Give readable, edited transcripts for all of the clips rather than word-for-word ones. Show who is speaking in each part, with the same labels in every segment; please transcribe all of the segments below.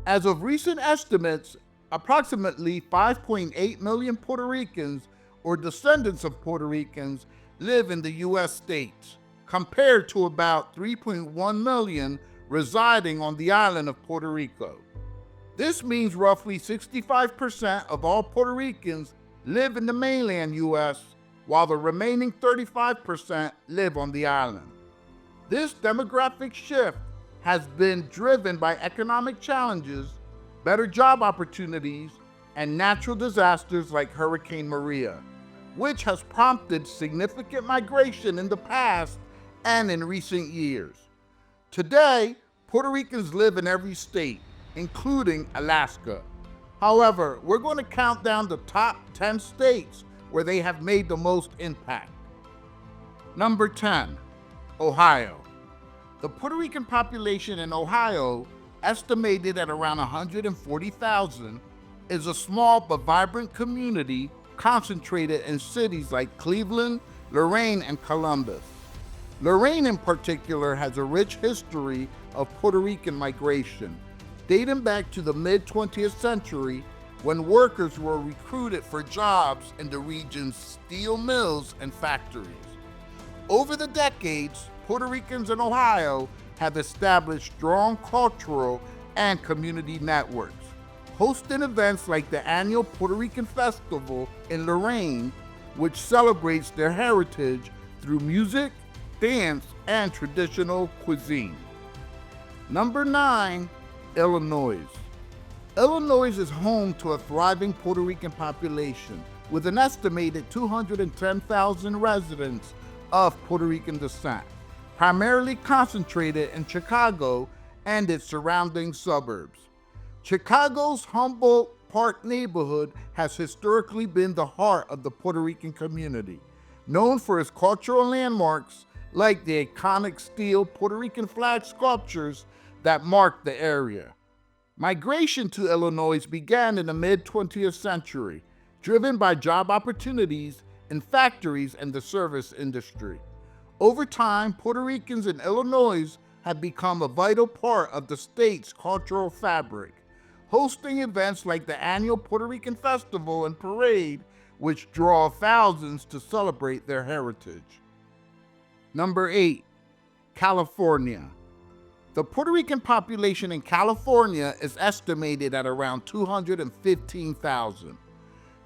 Speaker 1: As of recent estimates, approximately 5.8 million Puerto Ricans or descendants of Puerto Ricans live in the U.S. states, compared to about 3.1 million residing on the island of Puerto Rico. This means roughly 65% of all Puerto Ricans live in the mainland U.S., while the remaining 35% live on the island. This demographic shift has been driven by economic challenges, better job opportunities, and natural disasters like Hurricane Maria, which has prompted significant migration in the past and in recent years. Today, Puerto Ricans live in every state, including Alaska. However, we're going to count down the top 10 states where they have made the most impact. Number 10, Ohio. The Puerto Rican population in Ohio, estimated at around 140,000, is a small but vibrant community concentrated in cities like Cleveland, Lorain, and Columbus. Lorain, in particular, has a rich history of Puerto Rican migration, dating back to the mid 20th century when workers were recruited for jobs in the region's steel mills and factories. Over the decades, Puerto Ricans in Ohio have established strong cultural and community networks, hosting events like the annual Puerto Rican Festival in Lorain, which celebrates their heritage through music, dance, and traditional cuisine. Number 9, Illinois. Illinois is home to a thriving Puerto Rican population with an estimated 210,000 residents of Puerto Rican descent, primarily concentrated in Chicago and its surrounding suburbs. Chicago's Humboldt Park neighborhood has historically been the heart of the Puerto Rican community, known for its cultural landmarks like the iconic steel Puerto Rican flag sculptures that mark the area. Migration to Illinois began in the mid 20th century, driven by job opportunities in factories and the service industry. Over time, Puerto Ricans in Illinois have become a vital part of the state's cultural fabric, hosting events like the annual Puerto Rican Festival and Parade, which draw thousands to celebrate their heritage. Number 8, California. The Puerto Rican population in California is estimated at around 215,000.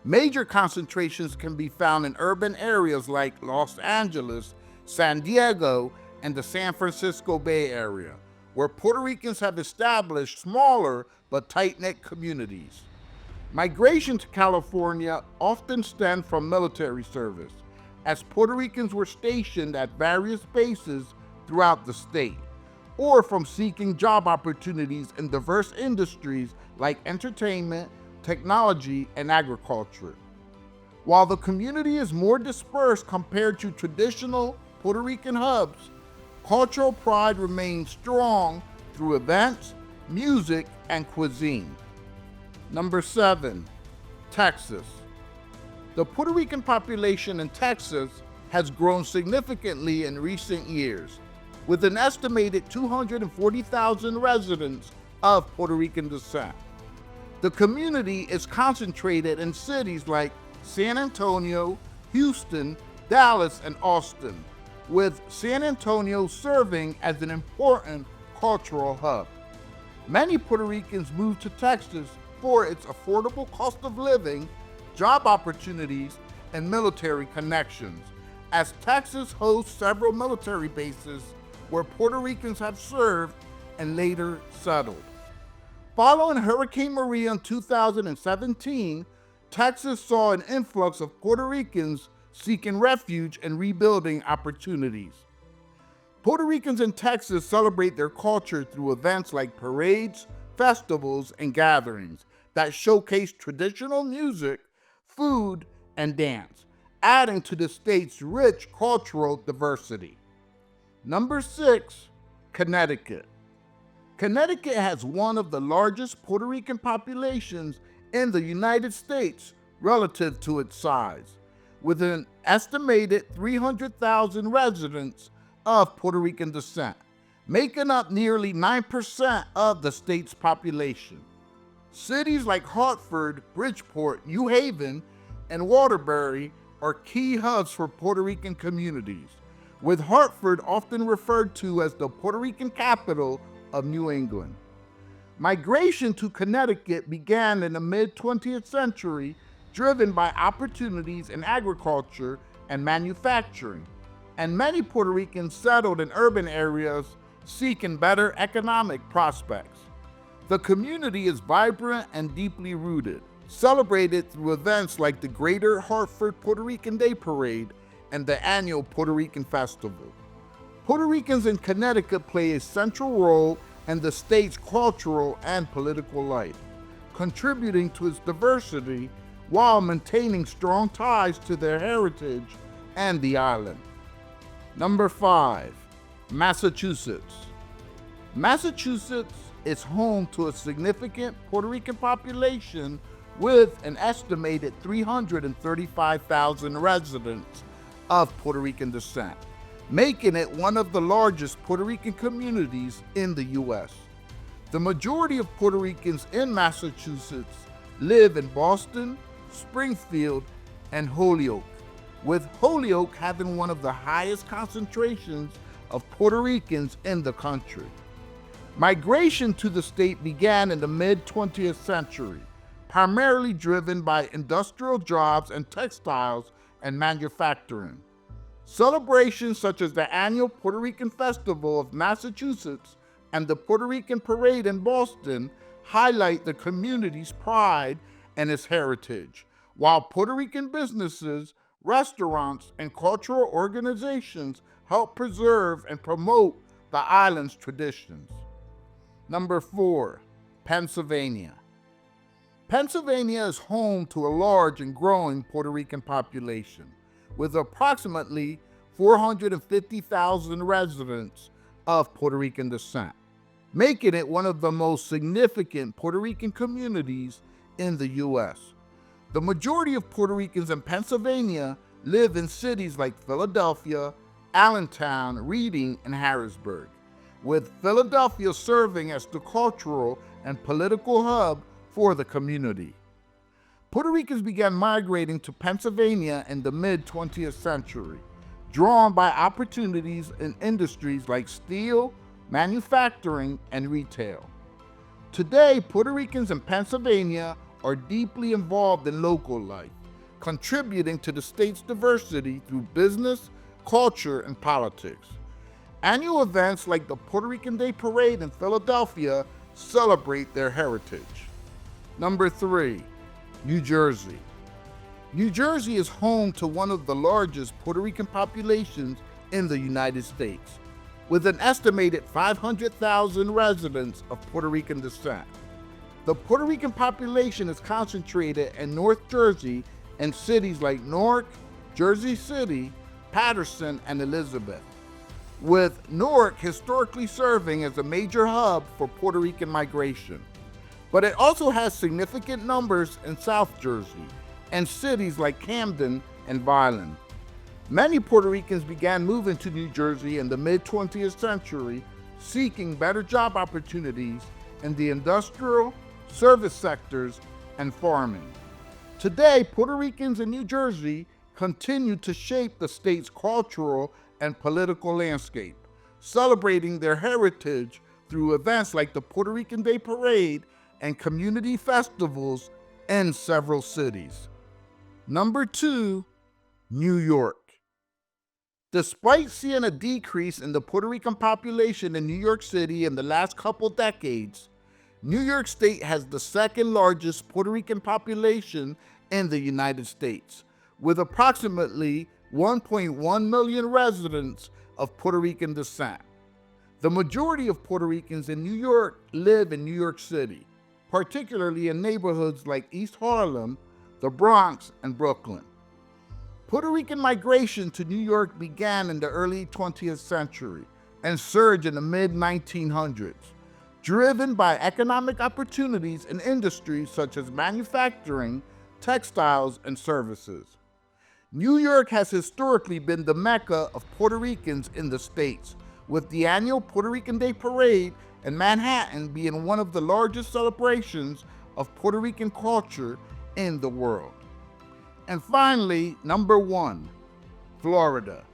Speaker 1: Major concentrations can be found in urban areas like Los Angeles, San Diego, and the San Francisco Bay Area, where Puerto Ricans have established smaller but tight-knit communities. Migration to California often stemmed from military service, as Puerto Ricans were stationed at various bases throughout the state, or from seeking job opportunities in diverse industries like entertainment, technology, and agriculture. While the community is more dispersed compared to traditional Puerto Rican hubs, cultural pride remains strong through events, music, and cuisine. Number 7, Texas. The Puerto Rican population in Texas has grown significantly in recent years, with an estimated 240,000 residents of Puerto Rican descent. The community is concentrated in cities like San Antonio, Houston, Dallas, and Austin, with San Antonio serving as an important cultural hub. Many Puerto Ricans move to Texas for its affordable cost of living, job opportunities, and military connections, as Texas hosts several military bases where Puerto Ricans have served and later settled. Following Hurricane Maria in 2017, Texas saw an influx of Puerto Ricans seeking refuge and rebuilding opportunities. Puerto Ricans in Texas celebrate their culture through events like parades, festivals, and gatherings that showcase traditional music, food, and dance, adding to the state's rich cultural diversity. Number 6, Connecticut. Connecticut has one of the largest Puerto Rican populations in the United States relative to its size, with an estimated 300,000 residents of Puerto Rican descent, making up nearly 9% of the state's population. Cities like Hartford, Bridgeport, New Haven, and Waterbury are key hubs for Puerto Rican communities, with Hartford often referred to as the Puerto Rican capital of New England. Migration to Connecticut began in the mid-20th century, driven by opportunities in agriculture and manufacturing, and many Puerto Ricans settled in urban areas seeking better economic prospects. The community is vibrant and deeply rooted, celebrated through events like the Greater Hartford Puerto Rican Day Parade and the annual Puerto Rican Festival. Puerto Ricans in Connecticut play a central role in the state's cultural and political life, contributing to its diversity while maintaining strong ties to their heritage and the island. Number 5, Massachusetts. Massachusetts is home to a significant Puerto Rican population with an estimated 335,000 residents of Puerto Rican descent, making it one of the largest Puerto Rican communities in the U.S. The majority of Puerto Ricans in Massachusetts live in Boston, Springfield, and Holyoke, with Holyoke having one of the highest concentrations of Puerto Ricans in the country. Migration to the state began in the mid-20th century, primarily driven by industrial jobs and textiles and manufacturing. Celebrations such as the annual Puerto Rican Festival of Massachusetts and the Puerto Rican Parade in Boston highlight the community's pride and its heritage, while Puerto Rican businesses, restaurants, and cultural organizations help preserve and promote the island's traditions. Number 4, Pennsylvania. Pennsylvania is home to a large and growing Puerto Rican population, with approximately 450,000 residents of Puerto Rican descent, making it one of the most significant Puerto Rican communities in the U.S. The majority of Puerto Ricans in Pennsylvania live in cities like Philadelphia, Allentown, Reading, and Harrisburg, with Philadelphia serving as the cultural and political hub for the community. Puerto Ricans began migrating to Pennsylvania in the mid-20th century, drawn by opportunities in industries like steel, manufacturing, and retail. Today, Puerto Ricans in Pennsylvania are deeply involved in local life, contributing to the state's diversity through business, culture, and politics. Annual events like the Puerto Rican Day Parade in Philadelphia celebrate their heritage. Number 3, New Jersey. New Jersey is home to one of the largest Puerto Rican populations in the United States, with an estimated 500,000 residents of Puerto Rican descent. The Puerto Rican population is concentrated in North Jersey and cities like Newark, Jersey City, Paterson, and Elizabeth, with Newark historically serving as a major hub for Puerto Rican migration. But it also has significant numbers in South Jersey and cities like Camden and Vineland. Many Puerto Ricans began moving to New Jersey in the mid-20th century, seeking better job opportunities in the industrial, service sectors, and farming. Today, Puerto Ricans in New Jersey continue to shape the state's cultural and political landscape, celebrating their heritage through events like the Puerto Rican Day Parade and community festivals in several cities. Number 2, New York. Despite seeing a decrease in the Puerto Rican population in New York City in the last couple decades, New York State has the second largest Puerto Rican population in the United States, with approximately 1.1 million residents of Puerto Rican descent. The majority of Puerto Ricans in New York live in New York City, particularly in neighborhoods like East Harlem, the Bronx, and Brooklyn. Puerto Rican migration to New York began in the early 20th century and surged in the mid-1900s, driven by economic opportunities in industries such as manufacturing, textiles, and services. New York has historically been the mecca of Puerto Ricans in the States, with the annual Puerto Rican Day Parade in Manhattan being one of the largest celebrations of Puerto Rican culture in the world. And finally, number 1, Florida.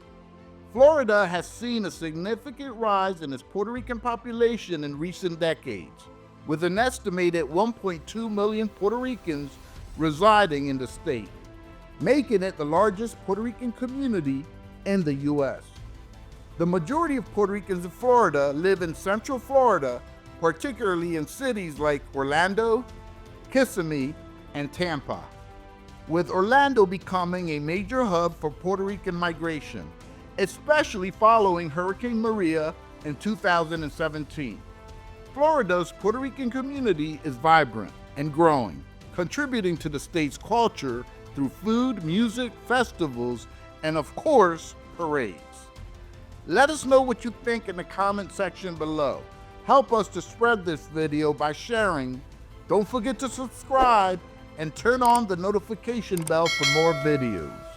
Speaker 1: Florida has seen a significant rise in its Puerto Rican population in recent decades, with an estimated 1.2 million Puerto Ricans residing in the state, making it the largest Puerto Rican community in the U.S. The majority of Puerto Ricans in Florida live in Central Florida, particularly in cities like Orlando, Kissimmee, and Tampa, with Orlando becoming a major hub for Puerto Rican migration, especially following Hurricane Maria in 2017. Florida's Puerto Rican community is vibrant and growing, contributing to the state's culture through food, music, festivals, and of course, parades. Let us know what you think in the comment section below. Help us to spread this video by sharing. Don't forget to subscribe and turn on the notification bell for more videos.